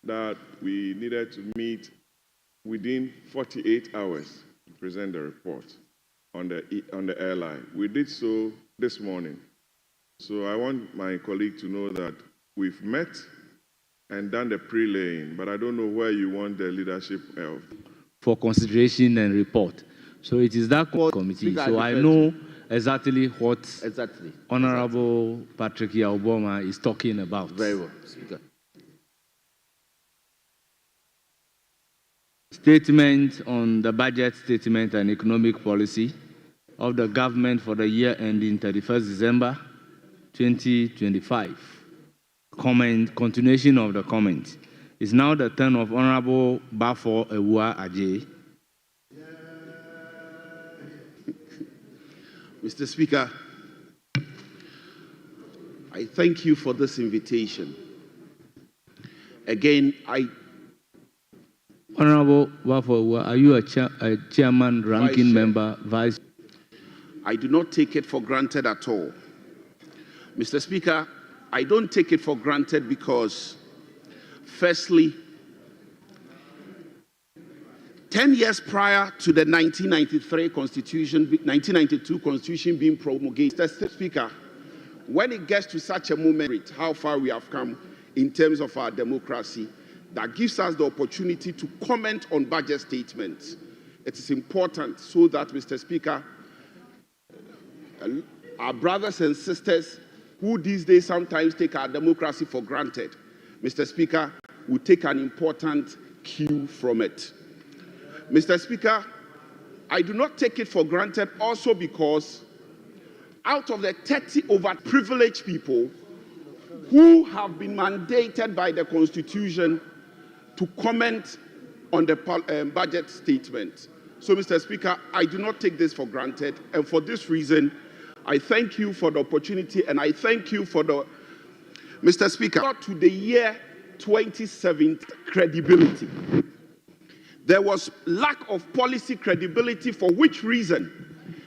that we needed to meet within 48 hours to present the report on the airline. We did so this morning. So I want my colleague to know that we've met and done the pre-laying, but I don't know where you want the leadership of. For consideration and report. So it is that committee. So I know exactly what Honorable Patrick Yauboma is talking about. Very well, Speaker. Statement on the budget statement and economic policy of the government for the year ending 31st December 2025. Continuation of the comment. It's now the turn of Honorable Bafo Ewua Ajay. Mr. Speaker, I thank you for this invitation. Again, Honorable Bafo Ewua, are you a chairman, ranking member, vice? I do not take it for granted at all. Mr. Speaker, I don't take it for granted because, firstly, 10 years prior to the 1992 Constitution being promulgated, Mr. Speaker, when it gets to such a moment, how far we have come in terms of our democracy, that gives us the opportunity to comment on budget statements. It is important so that, Mr. Speaker, our brothers and sisters who these days sometimes take our democracy for granted, Mr. Speaker, will take an important cue from it. Mr. Speaker, I do not take it for granted also because out of the 30 overprivileged people who have been mandated by the Constitution to comment on the budget statement. So, Mr. Speaker, I do not take this for granted, and for this reason, I thank you for the opportunity, and I thank you for the, Mr. Speaker, to the year 2017 credibility. There was lack of policy credibility, for which reason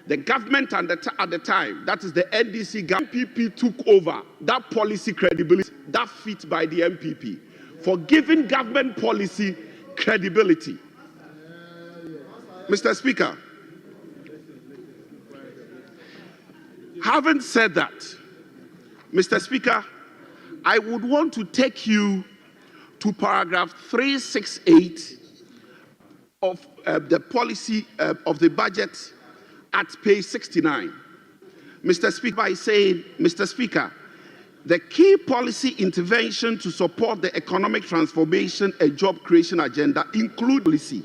the government at the time, that is the NDC, MPP took over that policy credibility, that fit by the MPP, for giving government policy credibility. Mr. Speaker, having said that, Mr. Speaker, I would want to take you to paragraph 368 of the policy of the budget at page 69. Mr. Speaker, by saying, Mr. Speaker, the key policy intervention to support the economic transformation and job creation agenda include policy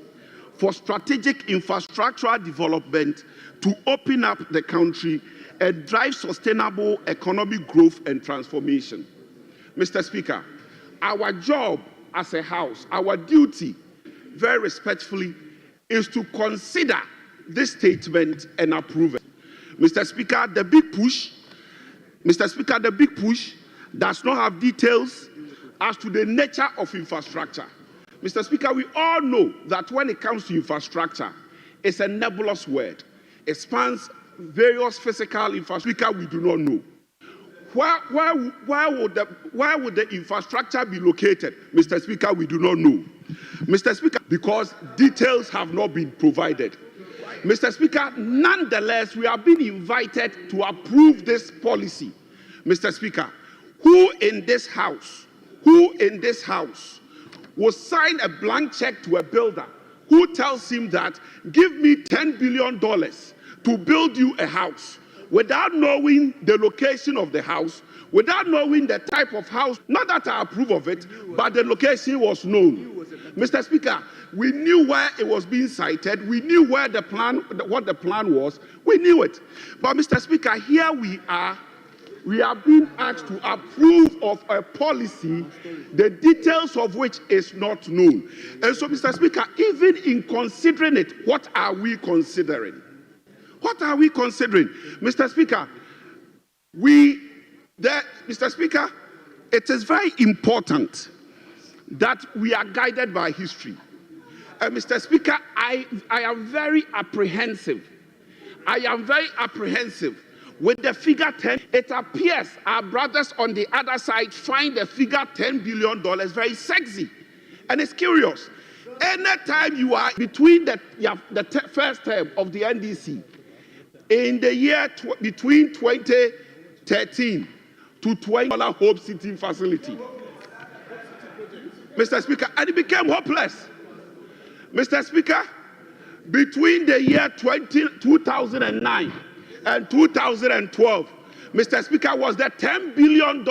for strategic infrastructural development to open up the country and drive sustainable economic growth and transformation. Mr. Speaker, our job as a House, our duty, very respectfully, is to consider this statement and approve it. Mr. Speaker, the big push, does not have details as to the nature of infrastructure. Mr. Speaker, we all know that when it comes to infrastructure, it's a nebulous word. It spans various physical infrastructure we do not know. Where would the infrastructure be located? Mr. Speaker, we do not know. Mr. Speaker, because details have not been provided. Mr. Speaker, nonetheless, we have been invited to approve this policy. Mr. Speaker, who in this House will sign a blank check to a builder who tells him that, give me $10 billion to build you a house, without knowing the location of the house, without knowing the type of house, not that I approve of it, but the location was known. Mr. Speaker, we knew where it was being sited, we knew where the plan, what the plan was, we knew it. But Mr. Speaker, here we are being asked to approve of a policy, the details of which is not known. And so, Mr. Speaker, even in considering it, what are we considering? What are we considering? Mr. Speaker, Mr. Speaker, it is very important that we are guided by history. Mr. Speaker, I am very apprehensive. With the figure 10, it appears our brothers on the other side find the figure $10 billion very sexy. And it's curious. Anytime you are between the first term of the NDC, in the year between 2013 to $20 Hope City facility, Mr. Speaker, and it became hopeless. Mr. Speaker, between the year 2009 and 2012, Mr. Speaker, was the $10 billion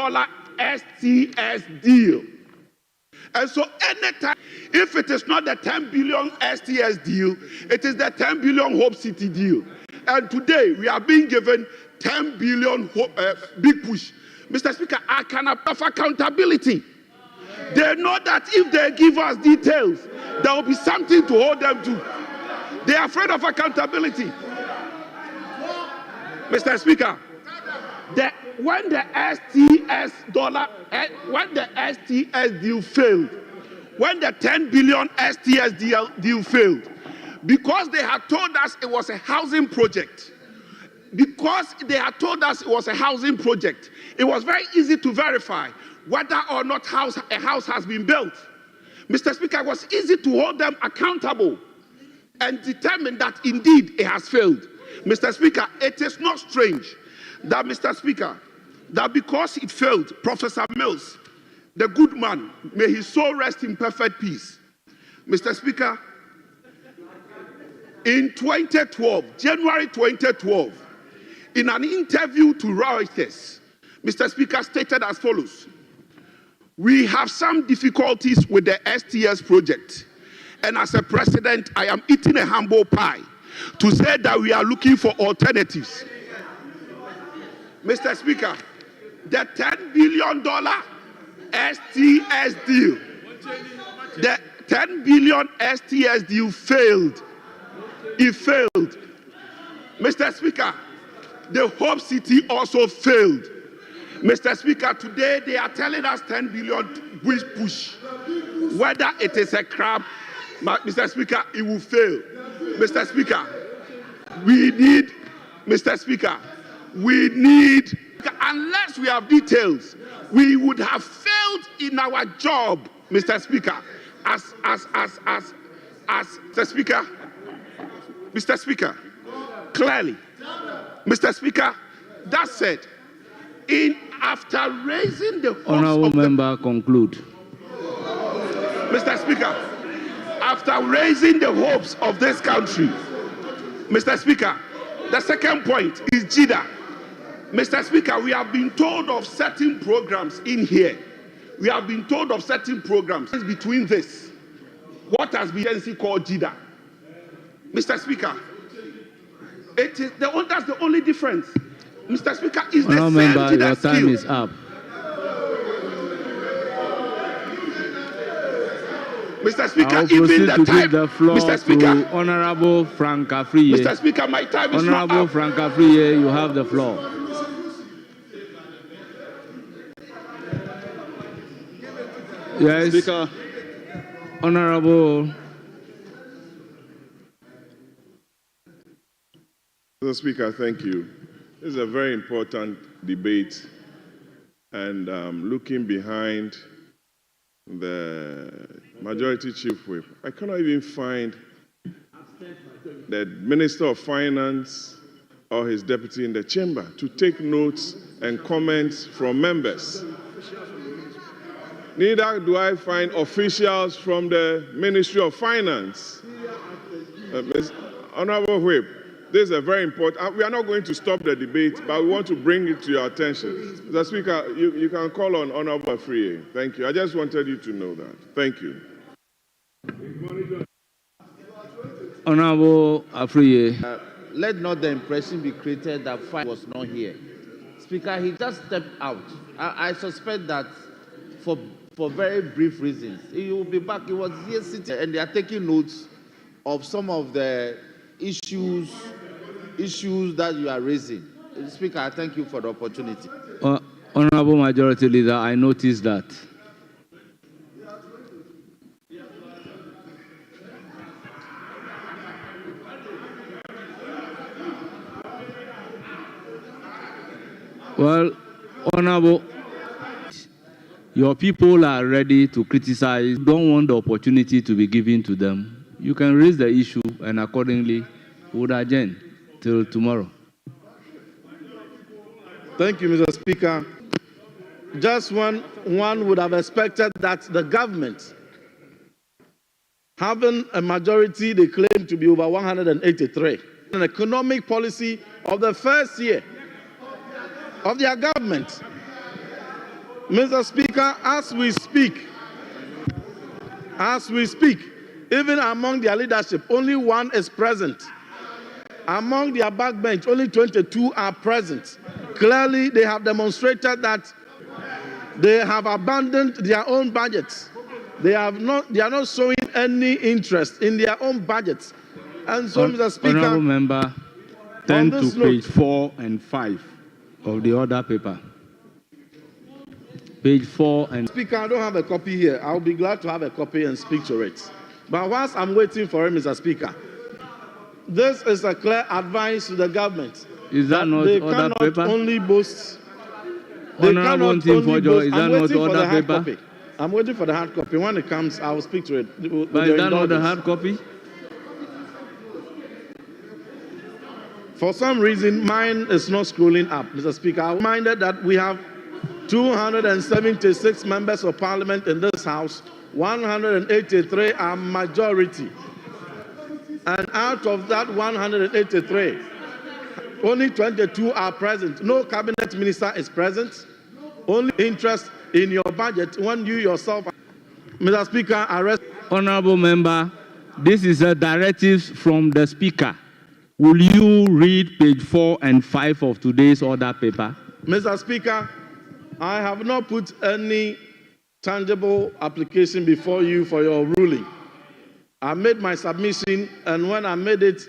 STS deal. And so anytime, if it is not the 10 billion STS deal, it is the 10 billion Hope City deal. And today, we are being given 10 billion big push. Mr. Speaker, I can have accountability. They know that if they give us details, there will be something to hold them to. They are afraid of accountability. Mr. Speaker, when the STS deal failed, when the 10 billion STS deal failed, because they had told us it was a housing project, it was very easy to verify whether or not a house has been built. Mr. Speaker, it was easy to hold them accountable and determine that indeed it has failed. Mr. Speaker, it is not strange that, Mr. Speaker, that because it failed, Professor Mills, the good man, may his soul rest in perfect peace. Mr. Speaker, in 2012, January 2012, in an interview to Reuters, Mr. Speaker stated as follows: "We have some difficulties with the STS project, and as a president, I am eating a humble pie to say that we are looking for alternatives." Mr. Speaker, the $10 billion STS deal, the 10 billion STS deal failed. It failed. Mr. Speaker, the Hope City also failed. Mr. Speaker, today they are telling us 10 billion push. Whether it is a crab, Mr. Speaker, it will fail. Mr. Speaker, unless we have details, we would have failed in our job, Mr. Speaker, Mr. Speaker, clearly, Mr. Speaker, that said, after raising the hopes Honourable member, conclude. Mr. Speaker, after raising the hopes of this country, Mr. Speaker, the second point is JIDA. Mr. Speaker, we have been told of certain programs in here. We have been told of certain programs between this. What has been called JIDA? Mr. Speaker, that's the only difference. Mr. Speaker, is the same member, JIDA your time skill. is up. Mr. Speaker, I will even proceed the to time, give the floor Mr. Speaker, to Honourable Frank Afriye. Mr. Speaker, my time is not Honourable up. Frank Afriye, you have the floor. Yes, Speaker. Honourable. Mr. Speaker, thank you. This is a very important debate, and looking behind the Majority Chief Whip, I cannot even find the Minister of Finance or his deputy in the chamber to take notes and comments from members. Neither do I find officials from the Ministry of Finance. Honourable Whip, this is a very important. We are not going to stop the debate, but we want to bring it to your attention. Mr. Speaker, you can call on Honourable Afriye. Thank you. I just wanted you to know that. Thank you. Honourable Afriye. Let not the impression be created that Fine was not here. Speaker, he just stepped out. I suspect that for very brief reasons. He will be back. He was here sitting, and they are taking notes of some of the issues that you are raising. Speaker, I thank you for the opportunity. Honourable Majority Leader, I noticed that. Well, Honourable, your people are ready to criticize, don't want the opportunity to be given to them, you can raise the issue and accordingly would adjourn till tomorrow. Thank you, Mr. Speaker. Just one would have expected that the government, having a majority they claim to be over 183, an economic policy of the first year of their government. Mr. Speaker, as we speak, even among their leadership, only one is present. Among their backbench, only 22 are present. Clearly, they have demonstrated that they have abandoned their own budgets. They are not showing any interest in their own budgets. And so, Mr. Speaker, Honourable Member, turn to page 4 and 5 of the order paper. Page 4 and... Speaker, I don't have a copy here. I'll be glad to have a copy and speak to it. But whilst I'm waiting for it, Mr. Speaker, this is a clear advice to the government. Is that not they order cannot paper? Only boast. They Honourable cannot only boast. Is that I'm not waiting for order the hard paper? copy. I'm waiting for the hard copy. When it comes, I will speak to it. But is that not the hard copy? For some reason, mine is not scrolling up, Mr. Speaker. I'm reminded that we have 276 members of parliament in this house. 183 are majority. And out of that 183, only 22 are present. No cabinet minister is present. Only interest in your budget when you yourself, Mr. Speaker, arrest. Honourable Member, this is a directive from the Speaker. Will you read page 4 and 5 of today's order paper? Mr. Speaker, I have not put any tangible application before you for your ruling. I made my submission, and when I made it,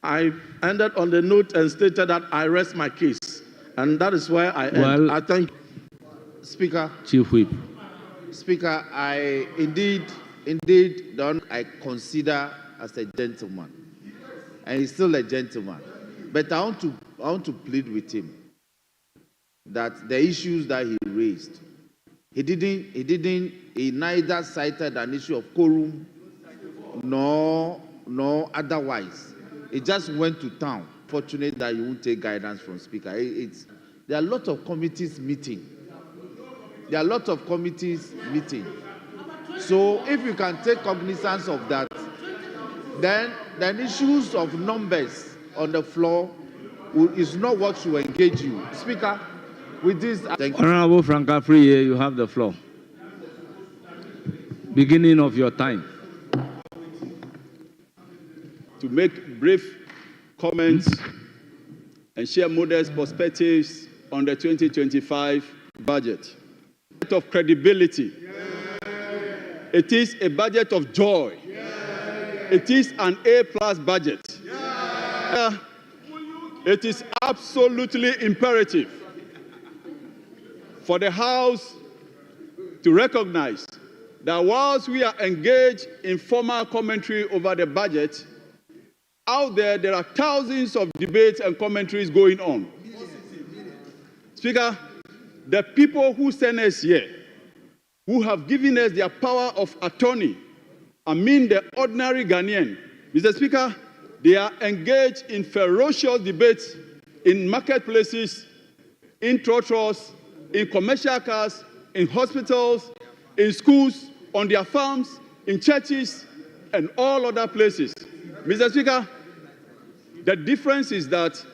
I ended on the note and stated that I rest my case. And that is where I end. Well, I thank you. Speaker. Chief Whip. Speaker, I indeed, I consider as a gentleman. And he's still a gentleman. But I want to plead with him that the issues that he raised, he neither cited an issue of quorum nor otherwise. He just went to town. Fortunate that you won't take guidance from Speaker. There are a lot of committees meeting. So if you can take cognizance of that, then issues of numbers on the floor is not what should engage you. Speaker, with this, thank you. Honourable Franca Friye, you have the floor. Beginning of your time. To make brief comments and share modest perspectives on the 2025 budget. Of credibility. It is a budget of joy. It is an A+ budget. It is absolutely imperative for the House to recognize that whilst we are engaged in formal commentary over the budget, out there are thousands of debates and commentaries going on. Speaker, the people who sent us here, who have given us their power of attorney, I mean the ordinary Ghanaian, Mr. Speaker, they are engaged in ferocious debates in marketplaces, in trotros, in commercial cars, in hospitals, in schools, on their farms, in churches, and all other places. Mr. Speaker, the difference is that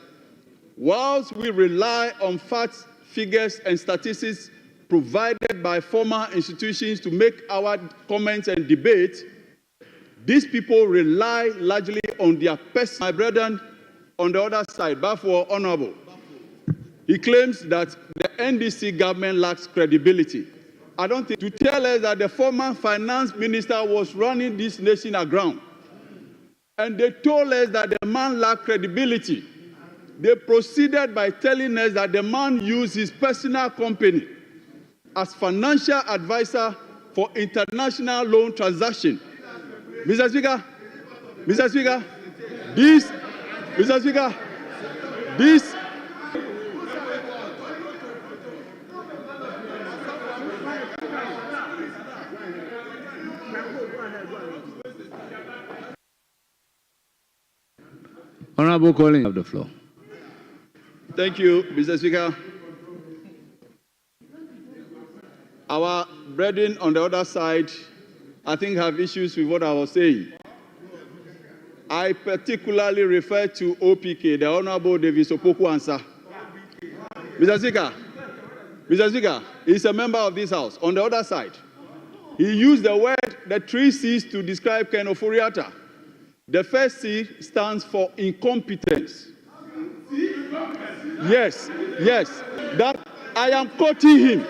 whilst we rely on facts, figures, and statistics provided by formal institutions to make our comments and debate, these people rely largely on their personal. My brethren on the other side, Bafo Honorable, he claims that the NDC government lacks credibility. I don't think to tell us that the former finance minister was running this nation aground, and they told us that the man lacked credibility. They proceeded by telling us that the man used his personal company as financial advisor for international loan transactions. Mr. Speaker, this Honorable Collins, you have the floor. Thank you, Mr. Speaker. Our brethren on the other side, I think, have issues with what I was saying. I particularly refer to OPK, the Honorable Davis Opoku Ansah. Mr. Speaker, he's a member of this House. On the other side, he used the 3 C's to describe Ken Ofori-Atta. The first C stands for incompetence. Yes. That I am quoting him.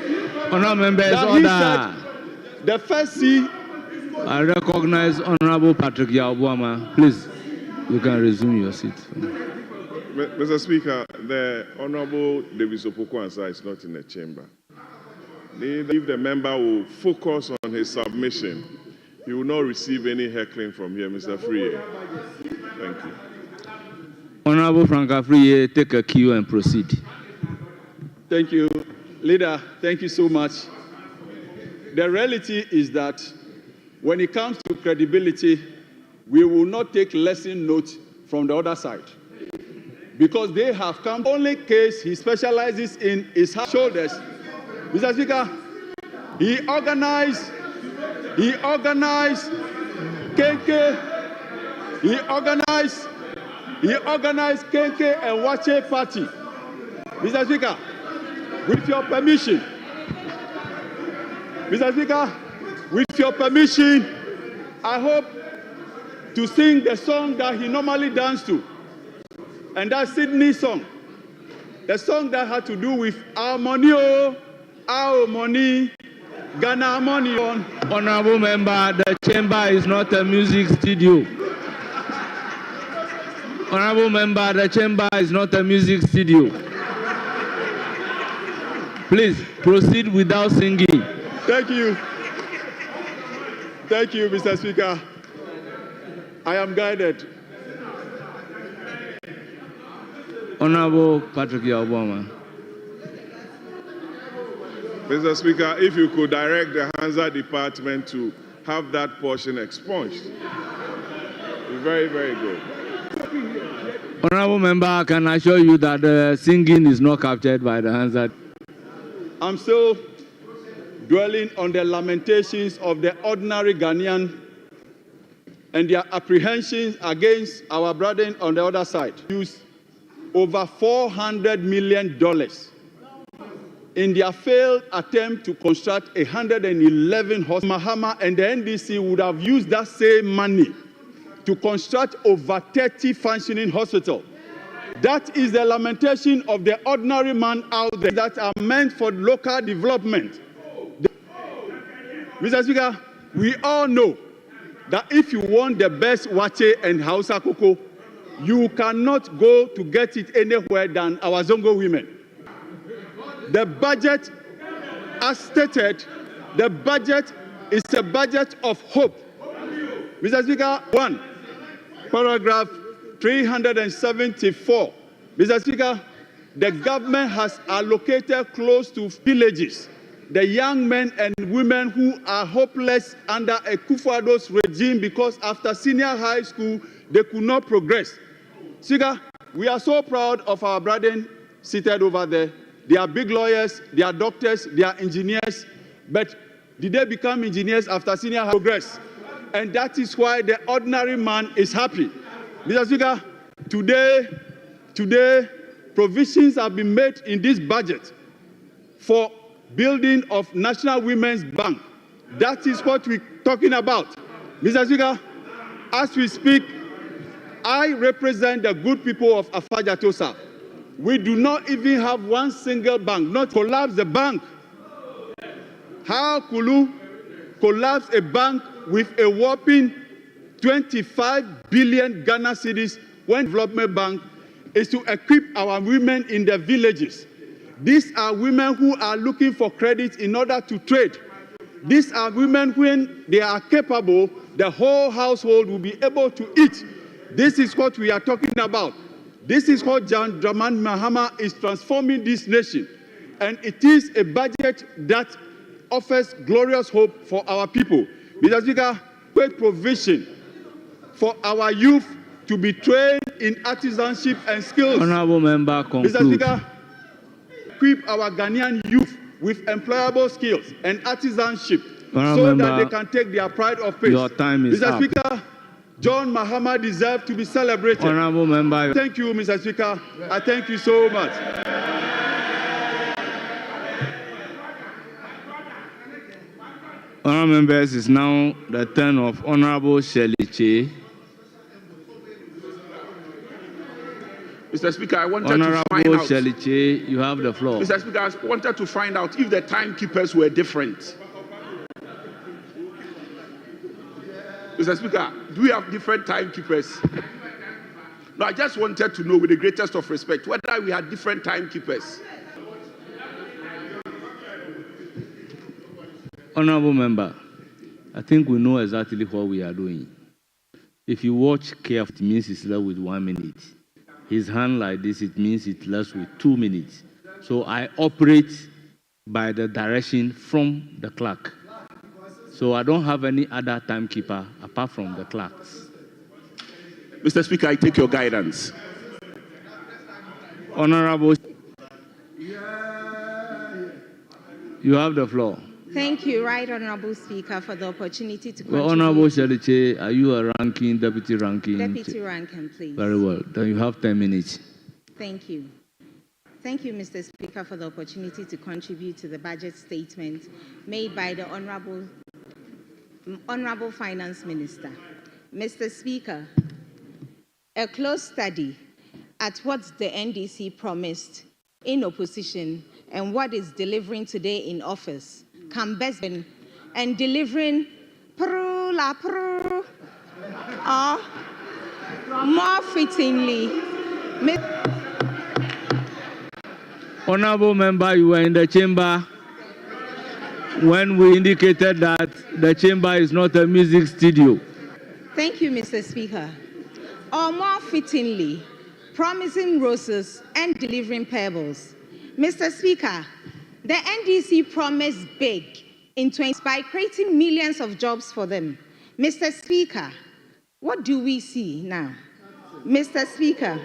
Honorable members, order. The first C. I recognize Honorable Patrick Yaobuama. Please, you can resume your seat. Mr. Speaker, the Honorable Davis Opoku Ansah is not in the chamber. If the member will focus on his submission, he will not receive any heckling from here, Mr. Friye. Thank you. Honorable Franka Friye, take a cue and proceed. Thank you. Leader, thank you so much. The reality is that when it comes to credibility, we will not take lesson notes from the other side. Because they have come, the only case he specializes in is her shoulders. Mr. Speaker, he organized Kenke, he organized Kenke and Wache party. Mr. Speaker, with your permission, I hope to sing the song that he normally dances to, and that's Sydney's song. The song that had to do with our money, our money, Ghana money on. Honorable member, the chamber is not a music studio. Honorable member, the chamber is not a music studio. Please proceed without singing. Thank you. Thank you, Mr. Speaker. I am guided. Honorable Patrick Yaobuama. Mr. Speaker, if you could direct the Hansa Department to have that portion expunged. It's very, very good. Honorable member, I can assure you that the singing is not captured by the Hansa. I'm still dwelling on the lamentations of the ordinary Ghanaian and their apprehensions against our brethren on the other side. Use over $400 million in their failed attempt to construct 111 hospitals. Mahama and the NDC would have used that same money to construct over 30 functioning hospitals. That is the lamentation of the ordinary man out there that are meant for local development. Mr. Speaker, we all know that if you want the best Wache and Hausa cocoa, you cannot go to get it anywhere than our Zongo women. The budget, as stated, the budget is a budget of hope. Mr. Speaker, 1, paragraph 374. Mr. Speaker, the government has allocated close to villages the young men and women who are hopeless under a Kufuor's regime because after senior high school, they could not progress. Speaker, we are so proud of our brethren seated over there. They are big lawyers, they are doctors, they are engineers, but did they become engineers after senior high progress? And that is why the ordinary man is happy. Mr. Speaker, today, provisions have been made in this budget for building of National Women's Bank. That is what we're talking about. Mr. Speaker, as we speak, I represent the good people of Afajatosa. We do not even have one single bank, not collapse the bank. How could you collapse a bank with a whopping 25 billion Ghana cedis when development bank is to equip our women in the villages? These are women who are looking for credit in order to trade. These are women when they are capable, the whole household will be able to eat. This is what we are talking about. This is what John Dramani Mahama is transforming this nation. And it is a budget that offers glorious hope for our people. Mr. Speaker, adequate provision for our youth to be trained in artisanship and skills. Honorable member, conclude. Mr. Speaker, equip our Ghanaian youth with employable skills and artisanship so that they can take their pride of place. Your time is Mr. up. Speaker, John Mahama deserves to be celebrated. Honorable member. Thank you, Mr. Speaker. I thank you so much. Honorable members, it's now the turn of Honorable Shirley Che. Mr. Speaker, I wanted to find Honorable out. Shirley Che, you have the floor. Mr. Speaker, I wanted to find out if the timekeepers were different. Mr. Speaker, do we have different timekeepers? No, I just wanted to know, with the greatest of respect, whether we had different timekeepers. Honorable member, I think we know exactly what we are doing. If you watch carefully, it means it's left with 1 minute. His hand like this, it means it left with 2 minutes. So I operate by the direction from the clerk. So I don't have any other timekeeper apart from the clerks. Mr. Speaker, I take your guidance. Honorable, you have the floor. Thank you, Right Honorable Speaker, for the opportunity to Well, contribute. Honorable Shirley Che, are you a ranking, deputy ranking? Deputy Ranking, please. Very well. Then you have 10 minutes. Thank you. Thank you, Mr. Speaker, for the opportunity to contribute to the budget statement made by the Honorable Finance Minister. Mr. Speaker, a close study at what the NDC promised in opposition and what is delivering today in office can best be and delivering more fittingly. Honorable member, you were in the chamber when we indicated that the chamber is not a music studio. Thank you, Mr. Speaker. Or more fittingly, promising roses and delivering pebbles. Mr. Speaker, the NDC promised big in 20 by creating millions of jobs for them. Mr. Speaker, what do we see now? Mr. Speaker,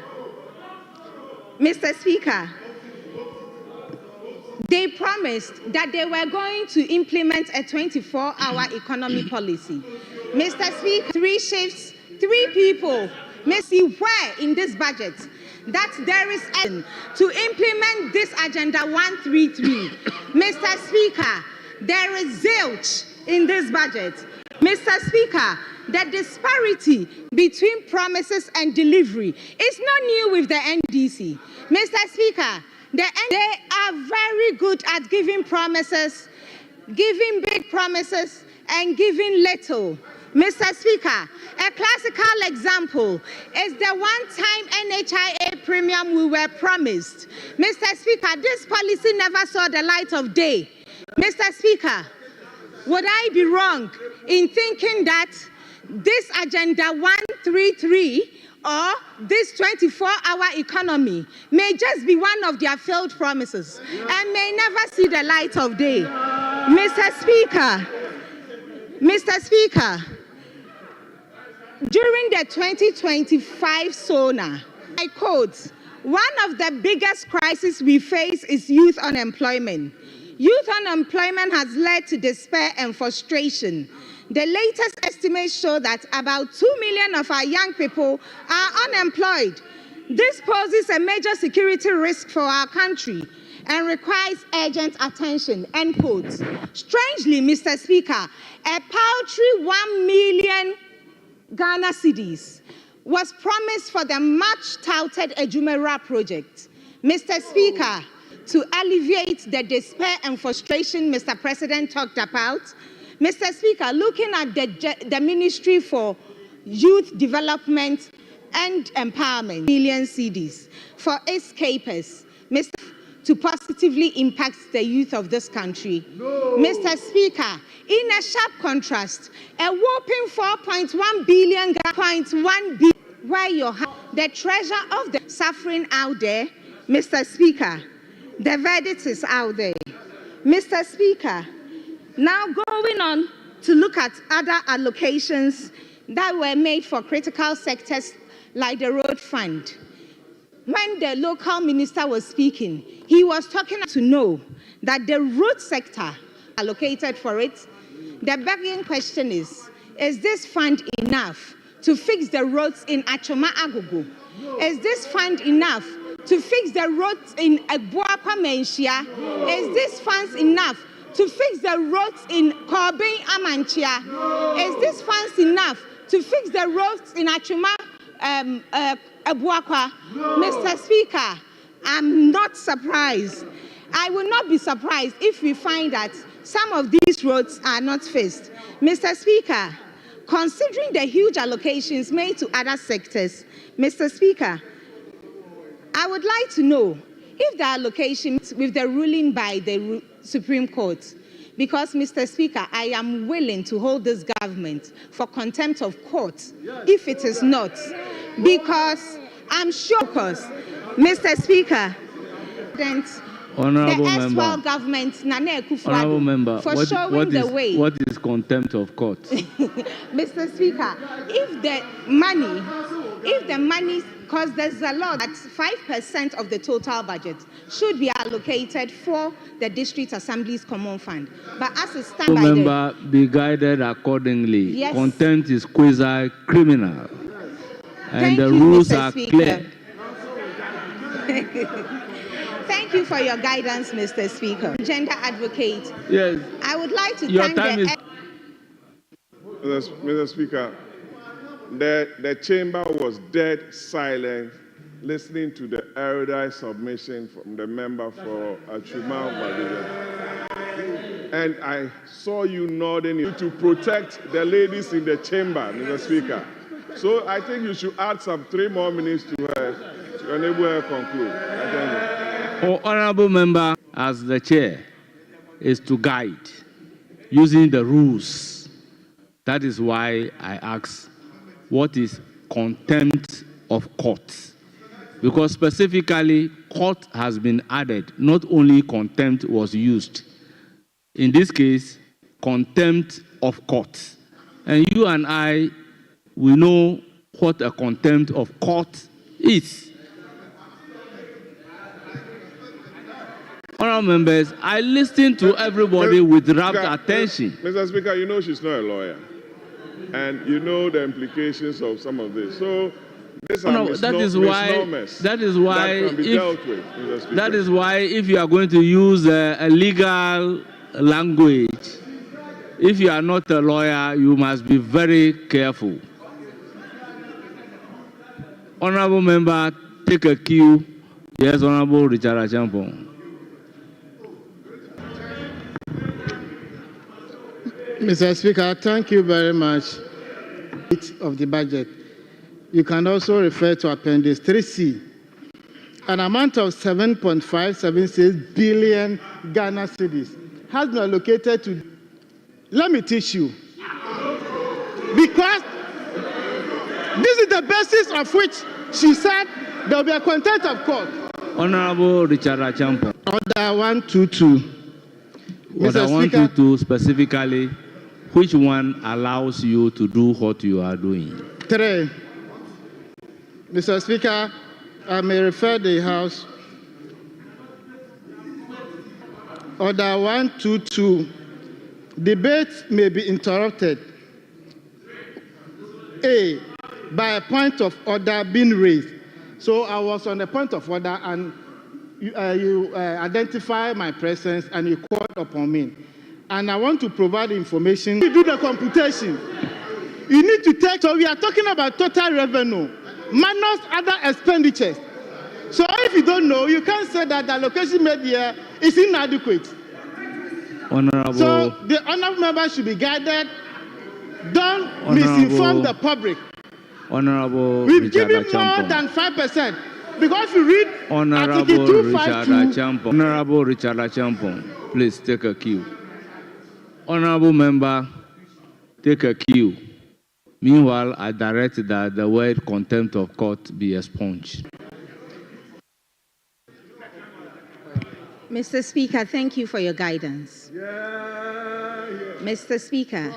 they promised that they were going to implement a 24-hour economy policy. Mr. Speaker, 3 shifts, 3 people. Missy, where in this budget that there is action to implement this agenda 133? Mr. Speaker, there is zilch in this budget. Mr. Speaker, the disparity between promises and delivery is not new with the NDC. Mr. Speaker, they are very good at giving promises, giving big promises, and giving little. Mr. Speaker, a classical example is the one-time NHIA premium we were promised. Mr. Speaker, this policy never saw the light of day. Mr. Speaker, would I be wrong in thinking that this agenda 133 or this 24-hour economy may just be one of their failed promises and may never see the light of day? Mr. Speaker, during the 2025 SONA, I quote, one of the biggest crises we face is youth unemployment. Youth unemployment has led to despair and frustration. The latest estimates show that about 2 million of our young people are unemployed. This poses a major security risk for our country and requires urgent attention, end quote. Strangely, Mr. Speaker, a paltry 1 million Ghana cedis was promised for the much-touted Ejumera project. Mr. Speaker, to alleviate the despair and frustration Mr. President talked about, Mr. Speaker, looking at the Ministry for Youth Development and Empowerment, million cedis for its capers, to positively impact the youth of this country. No. Mr. Speaker, in a sharp contrast, a whopping 4.1 billion, where the treasure of the suffering out there, Mr. Speaker, the verdict is out there. Mr. Speaker, now going on to look at other allocations that were made for critical sectors like the road fund. When the local minister was speaking, he was talking to know that the road sector allocated for it. The begging question is this fund enough to fix the roads in Achoma Agogo? Is this fund enough to fix the roads in Ebuakwa Menchia? Is this funds enough to fix the roads in Korbin Amanchia? Is this funds enough to fix the roads in Achoma Ebuakwa? Mr. Speaker, I'm not surprised. I will not be surprised if we find that some of these roads are not fixed. Mr. Speaker, considering the huge allocations made to other sectors, Mr. Speaker, I would like to know if the allocation with the ruling by the Supreme Court, because, Mr. Speaker, I am willing to hold this government for contempt of court if it is not, because I'm sure, because, Mr. Speaker, Honorable the member, erstwhile government, Nana Honorable member, for showing the way. What is contempt of court? Mr. Speaker, if the money, because there's a law that 5% of the total budget should be allocated for the district assembly's common fund. But as it stands, Member, be guided accordingly. Yes. Contempt is quasi-criminal, and Thank the you, rules Mr. are Speaker. clear. Thank you for your guidance, Mr. Speaker. Gender advocate. Yes. I would like to Your thank time is. Mr. Speaker, the chamber was dead silent listening to the erudite submission from the member for Achuma Badiga. And I saw you nodding to protect the ladies in the chamber, Mr. Speaker. So I think you should add some 3 more minutes to her to enable her to conclude. Honorable member, as the chair, is to guide using the rules. That is why I ask, what is contempt of court? Because specifically, court has been added. Not only contempt was used. In this case, contempt of court. And you and I, we know what a contempt of court is. Honorable members, I listen to everybody with rapt attention. Mr. Speaker, you know she's not a lawyer. And you know the implications of some of this. So these are misnomers that is why can be dealt with, Mr. Speaker. That is why if you are going to use a legal language, if you are not a lawyer, you must be very careful. Honorable member, take a cue. Yes, Honorable Richard Achampong. Mr. Speaker, thank you very much of the budget. You can also refer to Appendix 3C. An amount of 7.576 billion Ghana cedis has been allocated to. Let me teach you. Because this is the basis of which she said there will be a contempt of court. Honorable Richard Achampong. Order 122. Order 122 specifically, which one allows you to do what you are doing? 3. Mr. Speaker, I may refer the House. Order 122. Debate may be interrupted. A, by a point of order being raised. So I was on the point of order and you identify my presence and you called upon me. And I want to provide information. You do the computation. You need to take, so we are talking about total revenue, minus other expenditures. So if you don't know, you can't say that the allocation made here is inadequate. Honorable. So the honorable member should be guided. Don't misinform the public. Honorable We've Richard given Achampong. more than 5%. Because you read Honorable Article 252. Richard Achampong. Honorable Richard Achampong, please take a cue. Honorable member, take a cue. Meanwhile, I direct that the word contempt of court be expunged. Mr. Speaker, thank you for your guidance. Mr. Speaker,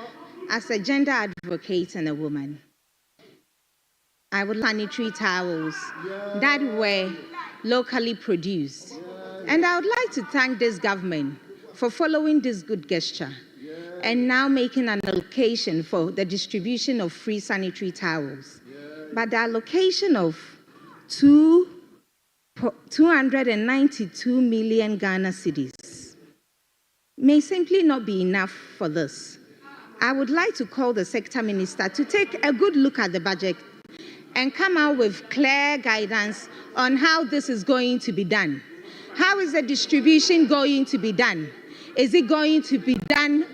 as a gender advocate and a woman, I would like sanitary towels that were locally produced. And I would like to thank this government for following this good gesture and now making an allocation for the distribution of free sanitary towels. But the allocation of 292 million Ghana cedis may simply not be enough for this. I would like to call the sector minister to take a good look at the budget and come out with clear guidance on how this is going to be done. How is the distribution going to be done? Is it going to be done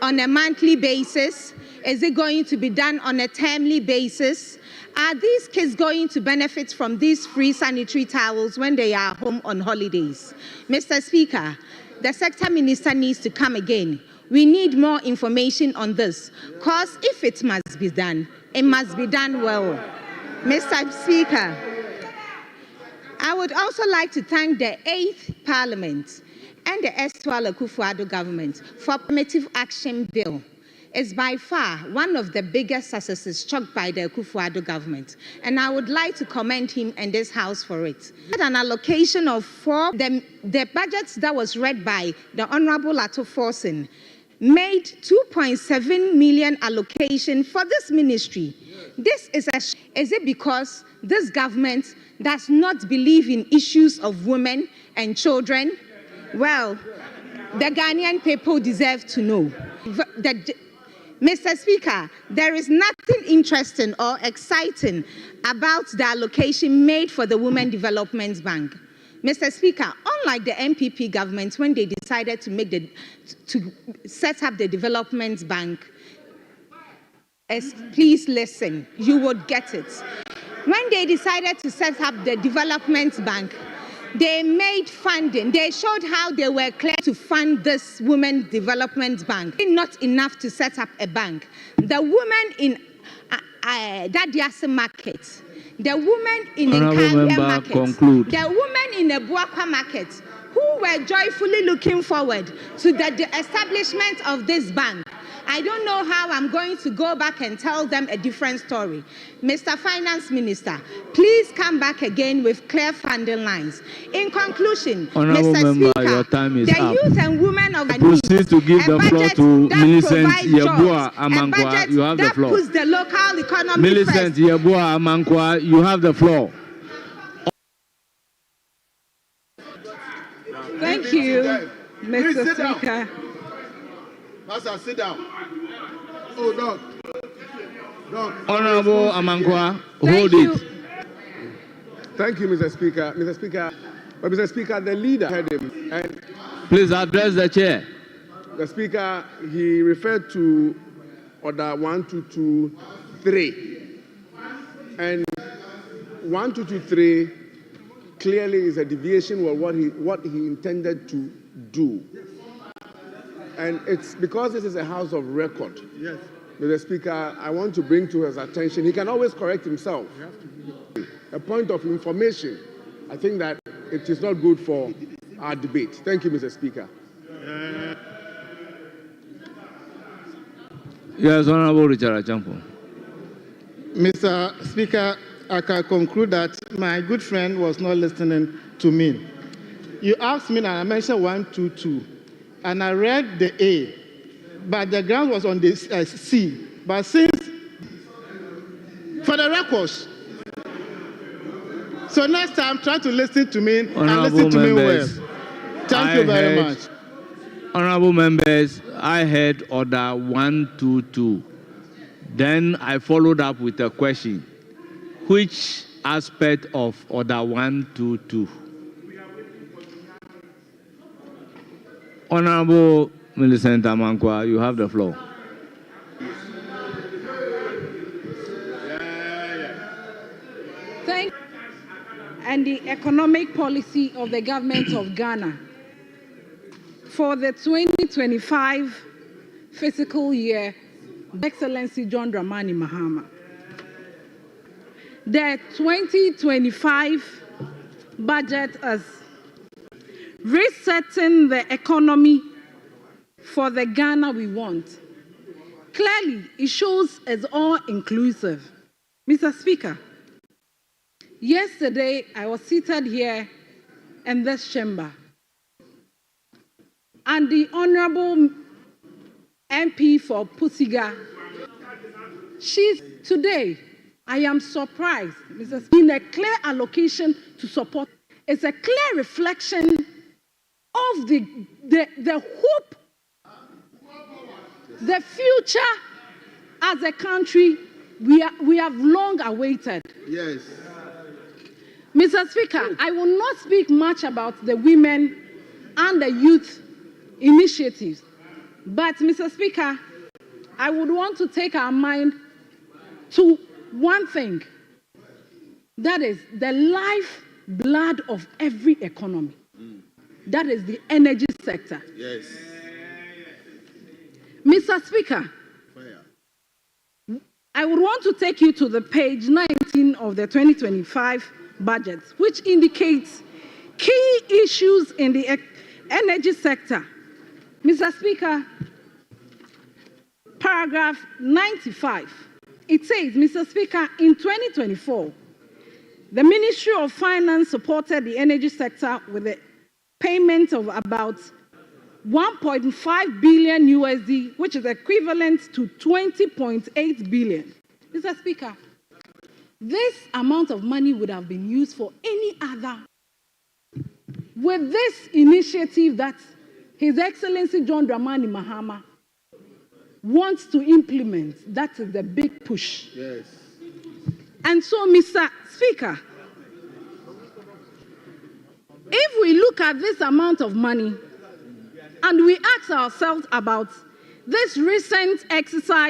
on a monthly basis? Is it going to be done on a termly basis? Are these kids going to benefit from these free sanitary towels when they are home on holidays? Mr. Speaker, the sector minister needs to come again. We need more information on this, because if it must be done, it must be done well. Mr. Speaker, I would also like to thank the 8th Parliament and the erstwhile Akufo-Addo government for affirmative action bill. It's by far one of the biggest successes struck by the Akufo-Addo government, and I would like to commend him and this House for it. An allocation of the budget that was read by the Honourable Ato Forson made 2.7 million allocation for this ministry. This is it because this government does not believe in issues of women and children? Well, the Ghanaian people deserve to know. Mr. Speaker, there is nothing interesting or exciting about the allocation made for the Women Development Bank. Mr. Speaker, unlike the MPP government when they decided to set up the development bank, please listen, you would get it. When they decided to set up the development bank, they made funding. They showed how they were clear to fund this Women Development Bank. Not enough to set up a bank. The women in Dadiase Market, the women in Nkaria Market, the women in Ebuakwa Market, who were joyfully looking forward to the establishment of this bank. I don't know how I'm going to go back and tell them a different story. Mr. Finance Minister, please come back again with clear funding lines. In conclusion, Mr. Speaker, your time is the up. youth and women of Proceed to give the floor to Millicent Yeboah Amankwa. You have the floor. Puts the local economy Millicent Yeboah Amankwa, you have the floor. Thank you, Mr. Speaker. Pastor, sit down. Oh, dog. Honorable Amankwa, hold it. Thank you, Mr. Speaker. Mr. Speaker, the leader heard him. And please address the chair. The Speaker, he referred to Order 1223. And 1223 clearly is a deviation of what he intended to do. And it's because this is a house of record. Yes. Mr. Speaker, I want to bring to his attention, he can always correct himself. A point of information. I think that it is not good for our debate. Thank you, Mr. Speaker. Yes, Honorable Richard Achampo. Mr. Speaker, I can conclude that my good friend was not listening to me. You asked me and I mentioned 122, and I read the A, but the ground was on the C. But since, for the records, so next time try to listen to me and listen to me well. Thank you very much. Honorable members, I heard Order 122. Then I followed up with a question. Which aspect of Order 122? Honorable Millicent Amankwa, you have the floor. Thank you. And the economic policy of the government of Ghana for the 2025 fiscal year, Excellency John Dramani Mahama. The 2025 budget is resetting the economy for the Ghana we want, clearly, it shows as all-inclusive. Mr. Speaker, yesterday I was seated here in this chamber, and the Honorable MP for Pusiga, today, I am surprised, Mr. Speaker, in a clear allocation to support. It's a clear reflection of the hope, the future as a country we have long awaited. Yes. Mr. Speaker, I will not speak much about the women and the youth initiatives, but Mr. Speaker, I would want to take our mind to one thing, that is the lifeblood of every economy. That is the energy sector. Yes. Mr. Speaker, I would want to take you to the page 19 of the 2025 budget, which indicates key issues in the energy sector. Mr. Speaker, paragraph 95, it says, Mr. Speaker, in 2024, the Ministry of Finance supported the energy sector with a payment of about 1.5 billion USD, which is equivalent to 20.8 billion. Mr. Speaker, this amount of money would have been used for any other. With this initiative that His Excellency John Dramani Mahama wants to implement, that is the big push. Yes. And so, Mr. Speaker, if we look at this amount of money and we ask ourselves about this recent exercise